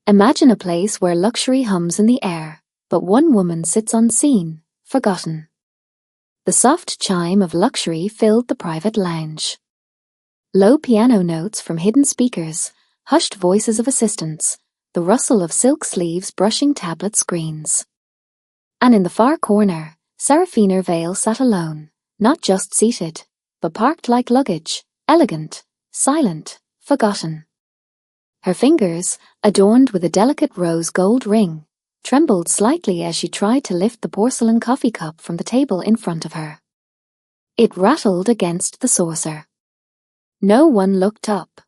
Imagine a place where luxury hums in the air, but one woman sits unseen, forgotten. The soft chime of luxury filled the private lounge. Low piano notes from hidden speakers, hushed voices of assistants, the rustle of silk sleeves brushing tablet screens. And in the far corner, Serafina Vale sat alone, not just seated, but parked like luggage, elegant, silent, forgotten. Her fingers, adorned with a delicate rose gold ring, trembled slightly as she tried to lift the porcelain coffee cup from the table in front of her. It rattled against the saucer. No one looked up.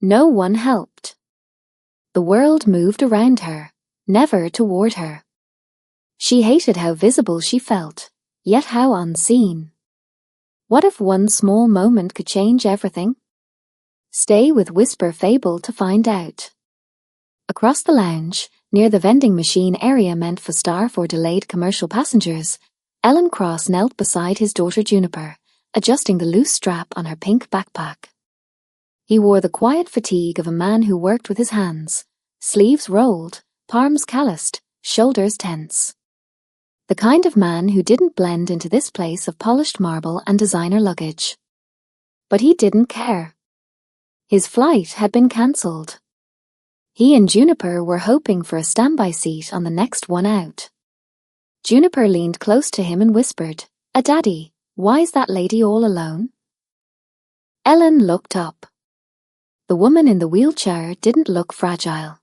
No one helped. The world moved around her, never toward her. She hated how visible she felt, yet how unseen. What if one small moment could change everything? Stay with Whisper Fable to find out. Across the lounge, near the vending machine area meant for staff or delayed commercial passengers, Ellen Cross knelt beside his daughter Juniper, adjusting the loose strap on her pink backpack. He wore the quiet fatigue of a man who worked with his hands, sleeves rolled, palms calloused, shoulders tense. The kind of man who didn't blend into this place of polished marble and designer luggage. But he didn't care. His flight had been cancelled. He and Juniper were hoping for a standby seat on the next one out. Juniper leaned close to him and whispered, "Daddy, why's that lady all alone?" Ellen looked up. The woman in the wheelchair didn't look fragile.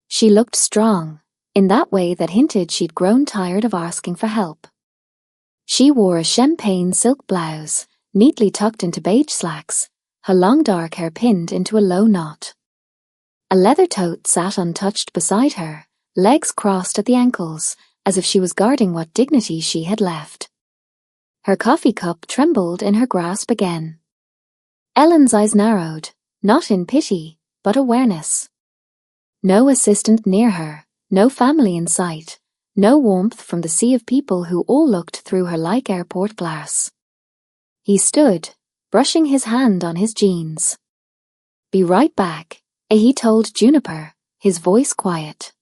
She looked strong, in that way that hinted she'd grown tired of asking for help. She wore a champagne silk blouse, neatly tucked into beige slacks, her long dark hair pinned into a low knot. A leather tote sat untouched beside her, legs crossed at the ankles, as if she was guarding what dignity she had left. Her coffee cup trembled in her grasp again. Ellen's eyes narrowed, not in pity, but awareness. No assistant near her, no family in sight, no warmth from the sea of people who all looked through her like airport glass. He stood, brushing his hand on his jeans. "Be right back," he told Juniper, his voice quiet.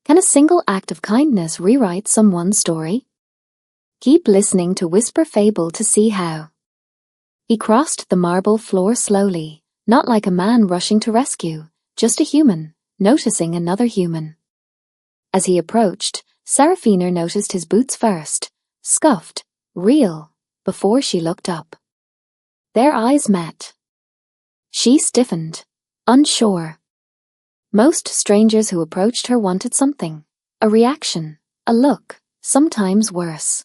Can a single act of kindness rewrite someone's story? Keep listening to Whisper Fable to see how. He crossed the marble floor slowly, not like a man rushing to rescue, just a human, noticing another human. As he approached, Serafina noticed his boots first, scuffed, real, before she looked up. Their eyes met. She stiffened, unsure. Most strangers who approached her wanted something, a reaction, a look, sometimes worse.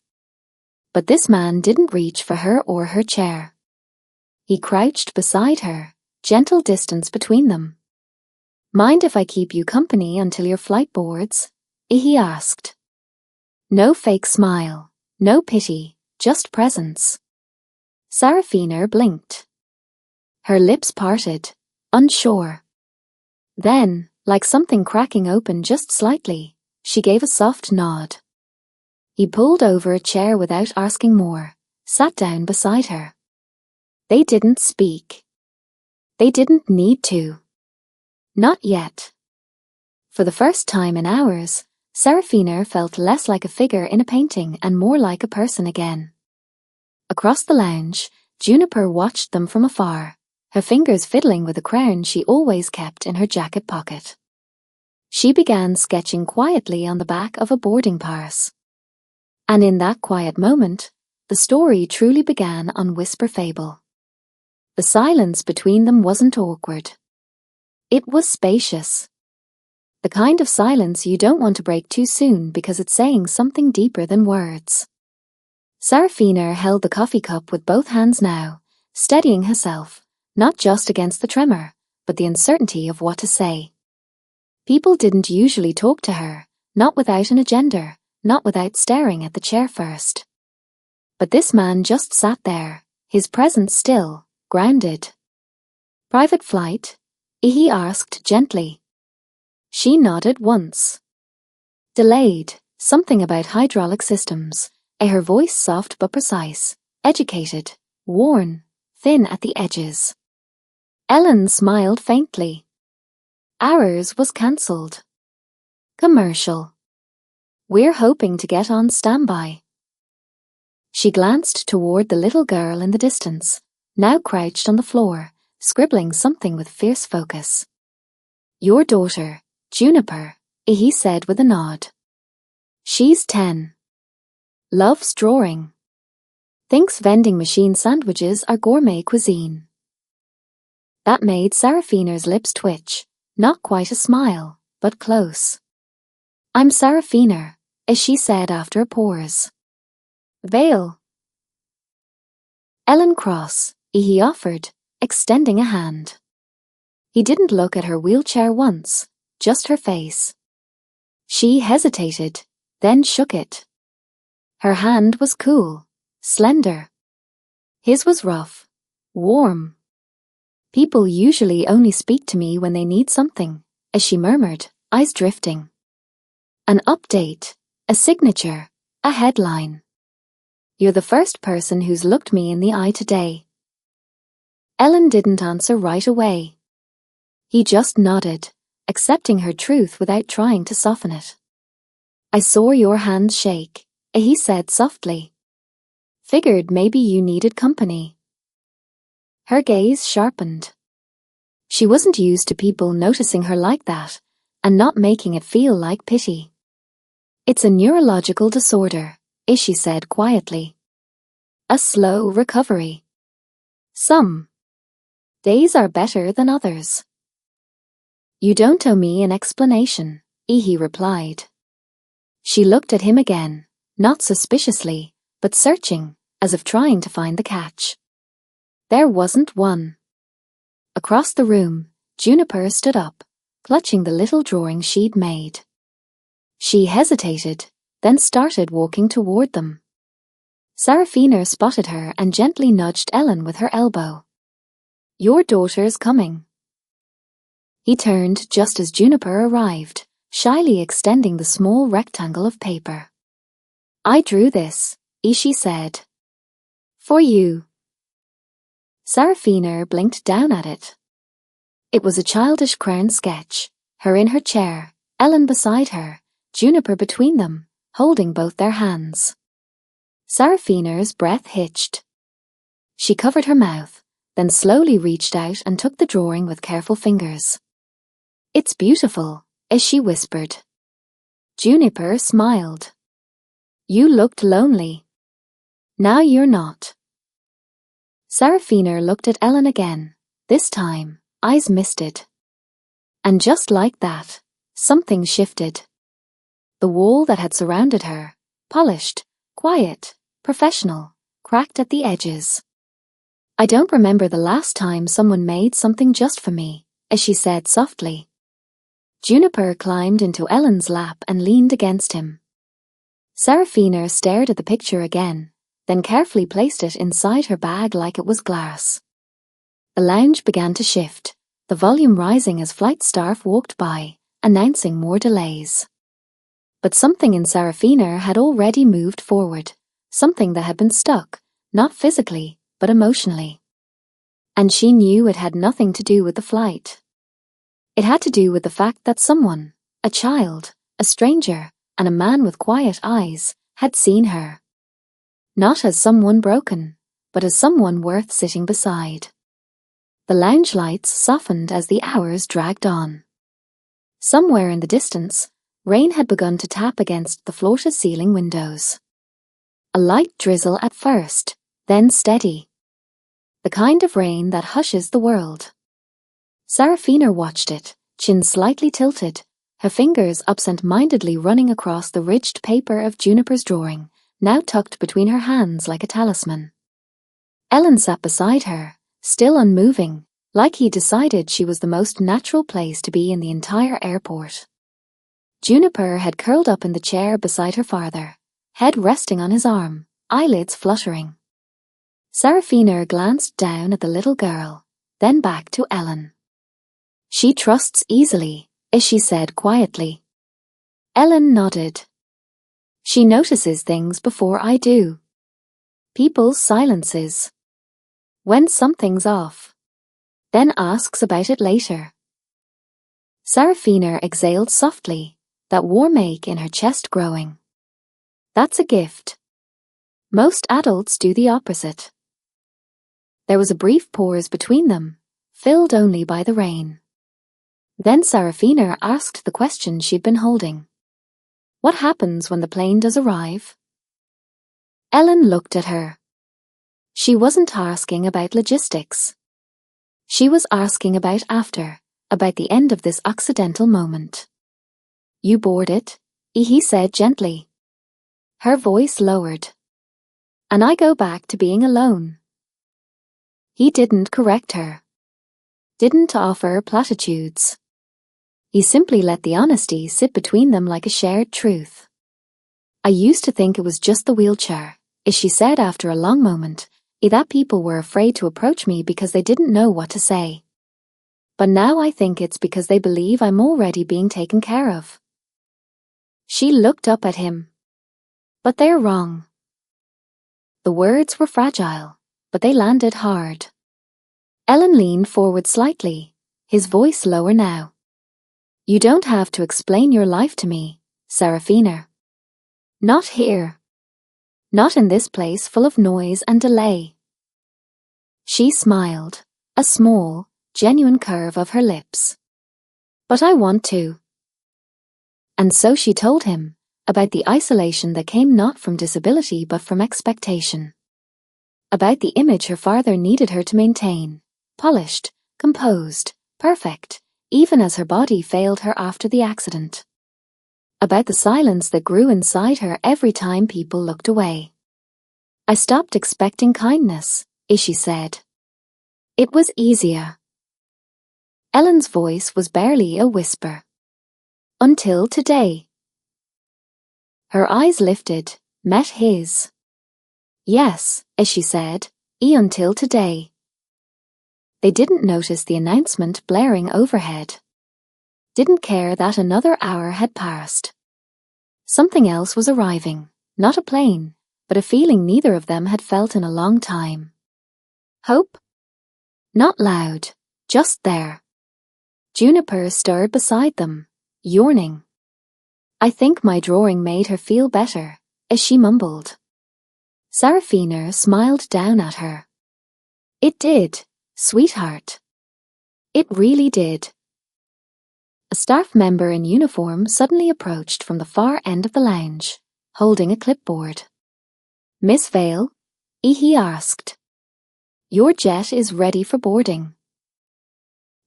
But this man didn't reach for her or her chair. He crouched beside her, gentle distance between them. "Mind if I keep you company until your flight boards?" he asked. No fake smile, no pity, just presence. Serafina blinked. Her lips parted, unsure. Then, like something cracking open just slightly, she gave a soft nod. He pulled over a chair without asking more, sat down beside her. They didn't speak. They didn't need to. Not yet. For the first time in hours, Serafina felt less like a figure in a painting and more like a person again. Across the lounge, Juniper watched them from afar, her fingers fiddling with a crown she always kept in her jacket pocket. She began sketching quietly on the back of a boarding pass. And in that quiet moment, the story truly began on Whisper Fable. The silence between them wasn't awkward. It was spacious. The kind of silence you don't want to break too soon because it's saying something deeper than words. Serafina held the coffee cup with both hands now, steadying herself, not just against the tremor, but the uncertainty of what to say. People didn't usually talk to her, not without an agenda, not without staring at the chair first. But this man just sat there, his presence still, grounded. "Private flight?" he asked gently. She nodded once. Delayed, something about hydraulic systems, her voice soft but precise, educated, worn, thin at the edges. Ellen smiled faintly. Ours was cancelled. Commercial. We're hoping to get on standby. She glanced toward the little girl in the distance, now crouched on the floor, scribbling something with fierce focus. Your daughter, Juniper, he said with a nod. She's 10. Loves drawing. Thinks vending machine sandwiches are gourmet cuisine. That made Serafina's lips twitch, not quite a smile, but close. I'm Serafina, as she said after a pause. Vale. Ellen Cross, he offered, extending a hand. He didn't look at her wheelchair once, just her face. She hesitated, then shook it. Her hand was cool, slender. His was rough, warm. People usually only speak to me when they need something, as she murmured, eyes drifting. An update, a signature, a headline. You're the first person who's looked me in the eye today. Ellen didn't answer right away. He just nodded, accepting her truth without trying to soften it. I saw your hand shake, he said softly. Figured maybe you needed company. Her gaze sharpened. She wasn't used to people noticing her like that, and not making it feel like pity. It's a neurological disorder, she said quietly. A slow recovery. Some days are better than others. You don't owe me an explanation, he replied. She looked at him again, not suspiciously, but searching, as if trying to find the catch. There wasn't one. Across the room, Juniper stood up, clutching the little drawing she'd made. She hesitated, then started walking toward them. Serafina spotted her and gently nudged Ellen with her elbow. Your daughter's coming. He turned just as Juniper arrived, shyly extending the small rectangle of paper. I drew this, she said. For you. Serafina blinked down at it. It was a childish crown sketch, her in her chair, Ellen beside her, Juniper between them, holding both their hands. Serafina's breath hitched. She covered her mouth, then slowly reached out and took the drawing with careful fingers. It's beautiful, as she whispered. Juniper smiled. You looked lonely. Now you're not. Serafina looked at Ellen again, this time, eyes misted. And just like that, something shifted. The wall that had surrounded her, polished, quiet, professional, cracked at the edges. I don't remember the last time someone made something just for me, as she said softly. Juniper climbed into Ellen's lap and leaned against him. Serafina stared at the picture again, then carefully placed it inside her bag like it was glass. The lounge began to shift, the volume rising as flight staff walked by, announcing more delays. But something in Serafina had already moved forward, something that had been stuck, not physically, but emotionally. And she knew it had nothing to do with the flight. It had to do with the fact that someone, a child, a stranger, and a man with quiet eyes, had seen her. Not as someone broken, but as someone worth sitting beside. The lounge lights softened as the hours dragged on. Somewhere in the distance, rain had begun to tap against the floor-to-ceiling windows. A light drizzle at first, then steady. The kind of rain that hushes the world. Serafina watched it, chin slightly tilted, her fingers absent-mindedly running across the ridged paper of Juniper's drawing, now tucked between her hands like a talisman. Ellen sat beside her, still unmoving, like he decided she was the most natural place to be in the entire airport. Juniper had curled up in the chair beside her father, head resting on his arm, eyelids fluttering. Serafina glanced down at the little girl, then back to Ellen. She trusts easily, as she said quietly. Ellen nodded. She notices things before I do. People's silences. When something's off. Then asks about it later. Seraphina exhaled softly, that warm ache in her chest growing. That's a gift. Most adults do the opposite. There was a brief pause between them, filled only by the rain. Then Seraphina asked the question she'd been holding. What happens when the plane does arrive? Ellen looked at her. She wasn't asking about logistics. She was asking about after, about the end of this accidental moment. You board it, he said gently. Her voice lowered. And I go back to being alone. He didn't correct her. Didn't offer platitudes. He simply let the honesty sit between them like a shared truth. I used to think it was just the wheelchair, she said after a long moment, that people were afraid to approach me because they didn't know what to say. But now I think it's because they believe I'm already being taken care of. She looked up at him. But they're wrong. The words were fragile, but they landed hard. Ellen leaned forward slightly, his voice lower now. You don't have to explain your life to me, Seraphina. Not here. Not in this place full of noise and delay. She smiled, a small, genuine curve of her lips. But I want to. And so she told him, about the isolation that came not from disability but from expectation. About the image her father needed her to maintain, polished, composed, perfect, even as her body failed her after the accident. About the silence that grew inside her every time people looked away. I stopped expecting kindness, she said. It was easier. Ellen's voice was barely a whisper. Until today. Her eyes lifted, met his. Yes, she said, until today. They didn't notice the announcement blaring overhead. Didn't care that another hour had passed. Something else was arriving, not a plane, but a feeling neither of them had felt in a long time. Hope? Not loud, just there. Juniper stirred beside them, yawning. I think my drawing made her feel better, as she mumbled. Seraphina smiled down at her. It did, sweetheart. It really did. A staff member in uniform suddenly approached from the far end of the lounge, holding a clipboard. Miss Vale? He asked. Your jet is ready for boarding.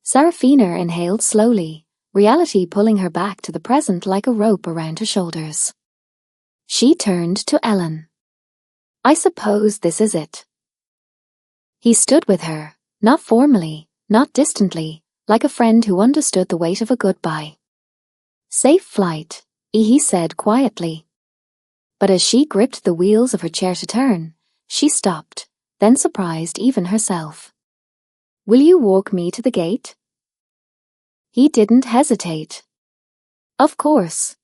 Seraphina inhaled slowly, reality pulling her back to the present like a rope around her shoulders. She turned to Ellen. I suppose this is it. He stood with her, not formally, not distantly, like a friend who understood the weight of a goodbye. Safe flight, he said quietly. But as she gripped the wheels of her chair to turn, she stopped, then surprised even herself. Will you walk me to the gate? He didn't hesitate. Of course.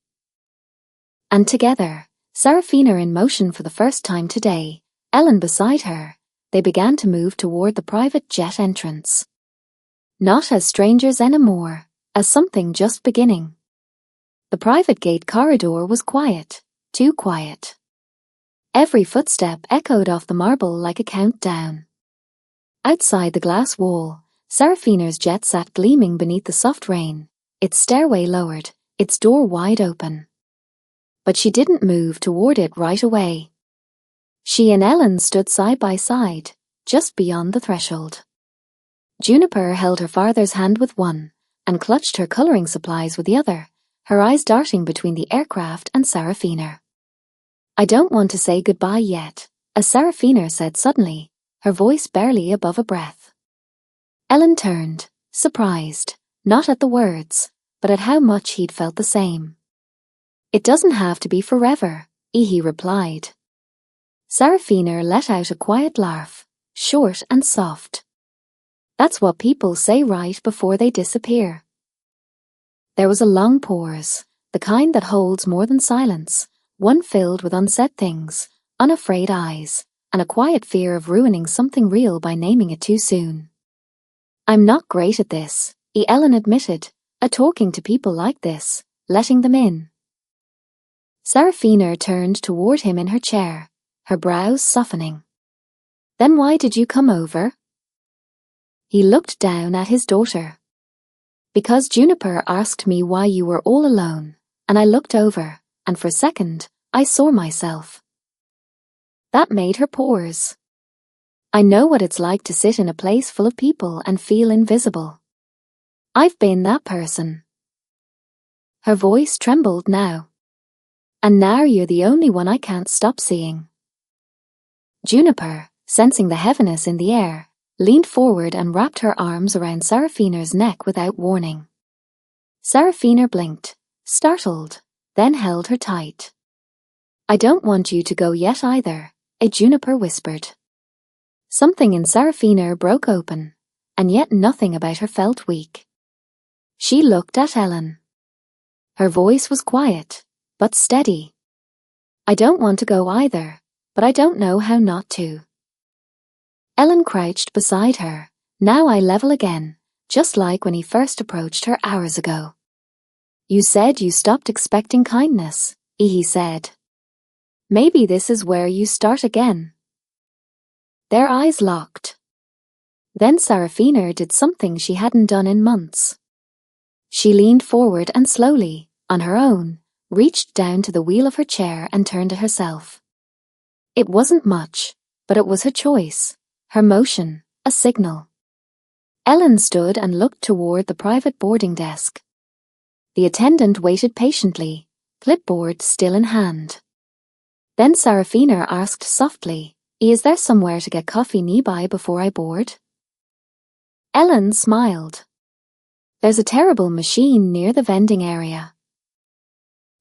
And together, Seraphina in motion for the first time today, Ellen beside her, they began to move toward the private jet entrance. Not as strangers anymore, as something just beginning. The private gate corridor was quiet, too quiet. Every footstep echoed off the marble like a countdown. Outside the glass wall, Seraphina's jet sat gleaming beneath the soft rain, its stairway lowered, its door wide open. But she didn't move toward it right away. She and Ellen stood side by side, just beyond the threshold. Juniper held her father's hand with one, and clutched her coloring supplies with the other, her eyes darting between the aircraft and Seraphina. I don't want to say goodbye yet, as Seraphina said suddenly, her voice barely above a breath. Ellen turned, surprised, not at the words, but at how much he'd felt the same. It doesn't have to be forever, he replied. Seraphina let out a quiet laugh, short and soft. That's what people say right before they disappear. There was a long pause, the kind that holds more than silence, one filled with unsaid things, unafraid eyes, and a quiet fear of ruining something real by naming it too soon. I'm not great at this, Ellen admitted, talking to people like this, letting them in. Serafina turned toward him in her chair, her brows softening. Then why did you come over? He looked down at his daughter. Because Juniper asked me why you were all alone, and I looked over, and for a second, I saw myself. That made her pause. I know what it's like to sit in a place full of people and feel invisible. I've been that person. Her voice trembled now. And now you're the only one I can't stop seeing. Juniper, sensing the heaviness in the air, leaned forward and wrapped her arms around Serafina's neck without warning. Serafina blinked, startled, then held her tight. I don't want you to go yet either, Juniper whispered. Something in Serafina broke open, and yet nothing about her felt weak. She looked at Ellen. Her voice was quiet, but steady. I don't want to go either, but I don't know how not to. Ellen crouched beside her, now eye level again, just like when he first approached her hours ago. You said you stopped expecting kindness, he said. Maybe this is where you start again. Their eyes locked. Then Serafina did something she hadn't done in months. She leaned forward and slowly, on her own, reached down to the wheel of her chair and turned to herself. It wasn't much, but it was her choice, her motion, a signal. Ellen stood and looked toward the private boarding desk. The attendant waited patiently, clipboard still in hand. Then Serafina asked softly, Is there somewhere to get coffee nearby before I board? Ellen smiled. There's a terrible machine near the vending area.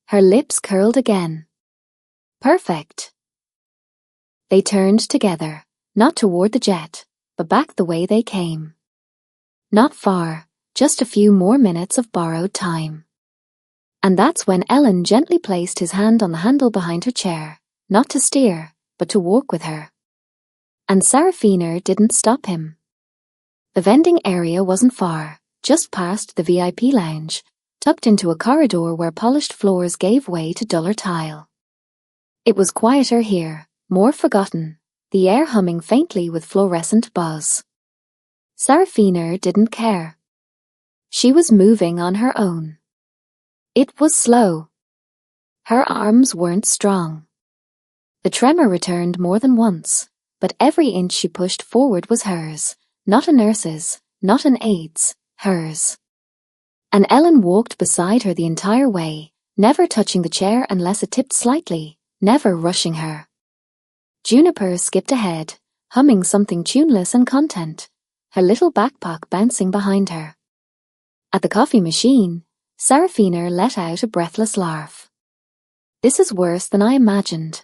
Her lips curled again. Perfect. They turned together, not toward the jet, but back the way they came. Not far, just a few more minutes of borrowed time. And that's when Ellen gently placed his hand on the handle behind her chair, not to steer, but to walk with her. And Serafina didn't stop him. The vending area wasn't far, just past the VIP lounge, tucked into a corridor where polished floors gave way to duller tile. It was quieter here, more forgotten, the air humming faintly with fluorescent buzz. Serafina didn't care. She was moving on her own. It was slow. Her arms weren't strong. The tremor returned more than once, but every inch she pushed forward was hers, not a nurse's, not an aide, hers. And Ellen walked beside her the entire way, never touching the chair unless it tipped slightly, never rushing her. Juniper skipped ahead, humming something tuneless and content, her little backpack bouncing behind her. At the coffee machine, Serafina let out a breathless laugh. This is worse than I imagined.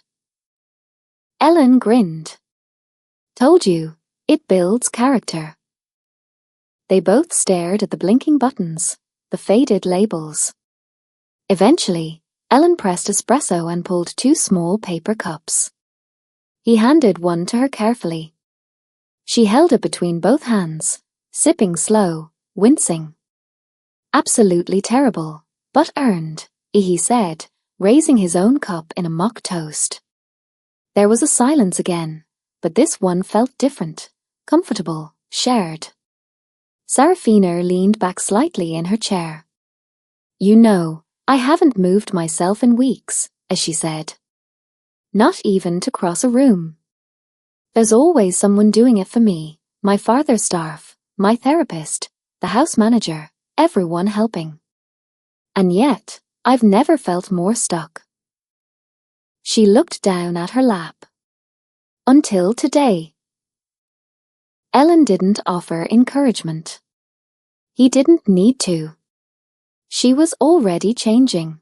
Ellen grinned. Told you, it builds character. They both stared at the blinking buttons, the faded labels. Eventually, Ellen pressed espresso and pulled 2 small paper cups. He handed one to her carefully. She held it between both hands, sipping slow, wincing. Absolutely terrible, but earned, he said, raising his own cup in a mock toast. There was a silence again, but this one felt different, comfortable, shared. Serafina leaned back slightly in her chair. You know, I haven't moved myself in weeks, as she said. Not even to cross a room. There's always someone doing it for me, my father's staff, my therapist, the house manager, everyone helping. And yet, I've never felt more stuck. She looked down at her lap. Until today. Ellen didn't offer encouragement. He didn't need to. She was already changing.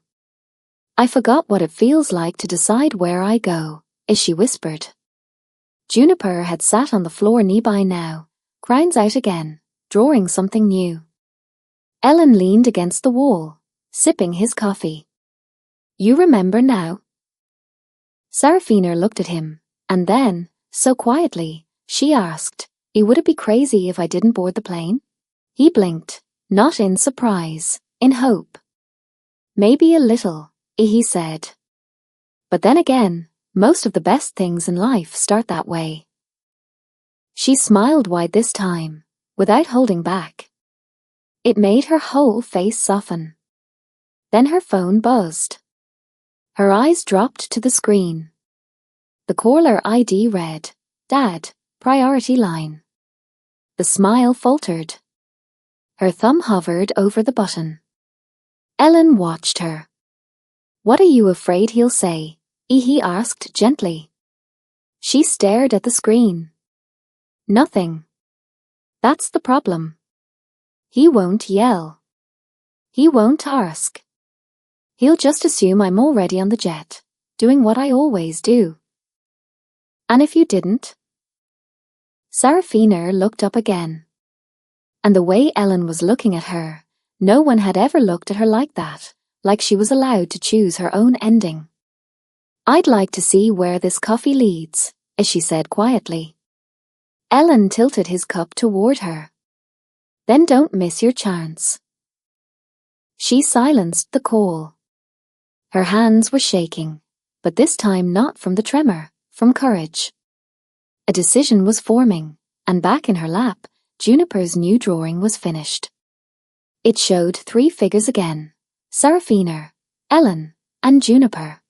I forgot what it feels like to decide where I go, as she whispered. Juniper had sat on the floor nearby now, crowns out again, drawing something new. Ellen leaned against the wall, sipping his coffee. You remember now? Serafina looked at him, and then, so quietly, she asked, would it be crazy if I didn't board the plane? He blinked, not in surprise, in hope. Maybe a little, he said. But then again, most of the best things in life start that way. She smiled wide this time, without holding back. It made her whole face soften. Then her phone buzzed. Her eyes dropped to the screen. The caller ID read, "Dad, priority line." The smile faltered. Her thumb hovered over the button. Ellen watched her. "What are you afraid he'll say?" he asked gently. She stared at the screen. Nothing. That's the problem. He won't yell. He won't ask. He'll just assume I'm already on the jet, doing what I always do. And if you didn't? Sarafina looked up again. And the way Ellen was looking at her, no one had ever looked at her like that, like she was allowed to choose her own ending. "I'd like to see where this coffee leads," she said quietly. Ellen tilted his cup toward her. "Then don't miss your chance." She silenced the call. Her hands were shaking, but this time not from the tremor, from courage. A decision was forming, and back in her lap, Juniper's new drawing was finished. It showed 3 figures again: Sarafina, Ellen, and Juniper.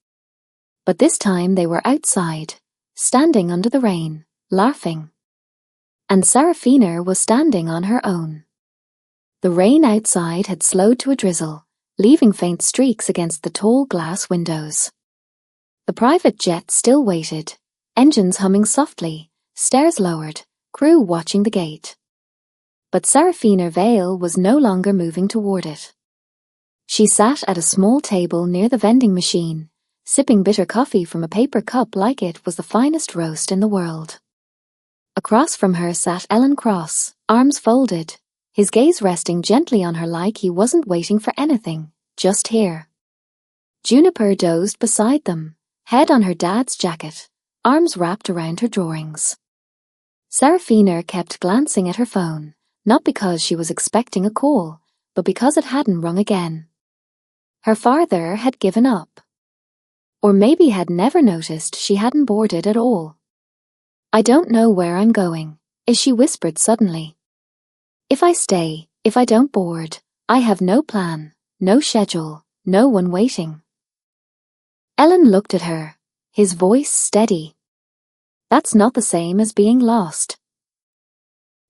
But this time they were outside, standing under the rain, laughing. And Sarafina was standing on her own. The rain outside had slowed to a drizzle, leaving faint streaks against the tall glass windows. The private jet still waited, engines humming softly, stairs lowered, crew watching the gate. But Sarafina Vale was no longer moving toward it. She sat at a small table near the vending machine, sipping bitter coffee from a paper cup like it was the finest roast in the world. Across from her sat Ellen Cross, arms folded, his gaze resting gently on her like he wasn't waiting for anything, just here. Juniper dozed beside them, head on her dad's jacket, arms wrapped around her drawings. Sarafina kept glancing at her phone, not because she was expecting a call, but because it hadn't rung again. Her father had given up. Or maybe had never noticed she hadn't boarded at all. "I don't know where I'm going," she whispered suddenly. "If I stay, if I don't board, I have no plan, no schedule, no one waiting." Ellen looked at her, his voice steady. "That's not the same as being lost."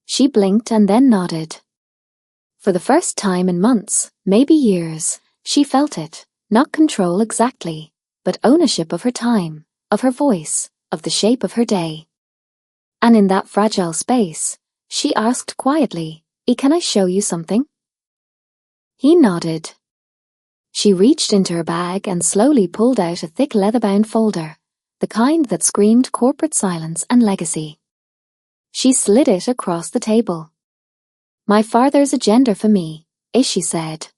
She blinked and then nodded. For the first time in months, maybe years, she felt it, not control exactly, but ownership of her time, of her voice, of the shape of her day. And in that fragile space, she asked quietly, "Can I show you something?" He nodded. She reached into her bag and slowly pulled out a thick leather-bound folder, the kind that screamed corporate silence and legacy. She slid it across the table. "My father's agenda for me," she said.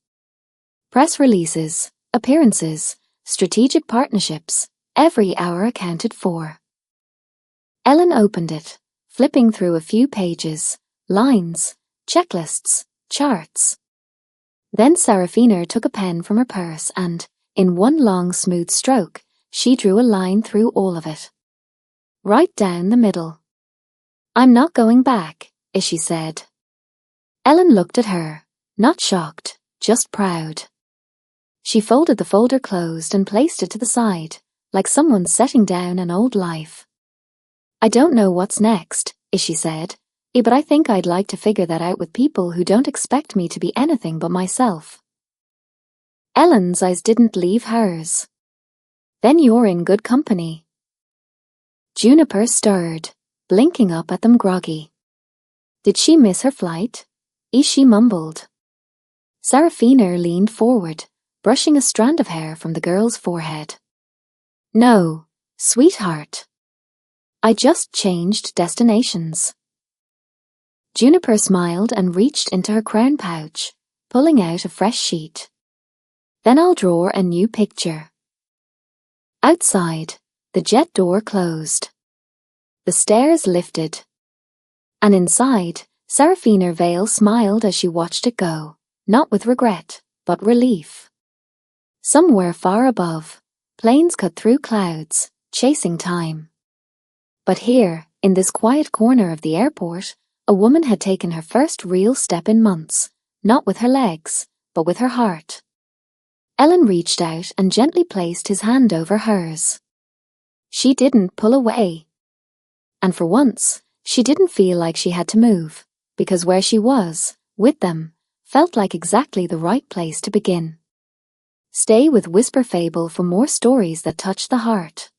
Press releases, appearances, strategic partnerships, every hour accounted for. Ellen opened it, flipping through a few pages, lines, checklists, charts. Then Sarafina took a pen from her purse and, in one long smooth stroke, she drew a line through all of it. Right down the middle. "I'm not going back," she said. Ellen looked at her, not shocked, just proud. She folded the folder closed and placed it to the side, like someone setting down an old life. "I don't know what's next," she said, "but I think I'd like to figure that out with people who don't expect me to be anything but myself." Ellen's eyes didn't leave hers. "Then you're in good company." Juniper stirred, blinking up at them groggy. Did she miss her flight? She mumbled. Sarafina leaned forward, brushing a strand of hair from the girl's forehead. "No, sweetheart. I just changed destinations." Juniper smiled and reached into her crown pouch, pulling out a fresh sheet. "Then I'll draw a new picture." Outside, the jet door closed. The stairs lifted. And inside, Sarafina Vale smiled as she watched it go, not with regret, but relief. Somewhere far above, planes cut through clouds, chasing time. But here, in this quiet corner of the airport, a woman had taken her first real step in months, not with her legs, but with her heart. Ellen reached out and gently placed his hand over hers. She didn't pull away. And for once, she didn't feel like she had to move, because where she was, with them, felt like exactly the right place to begin. Stay with Whisper Fable for more stories that touch the heart.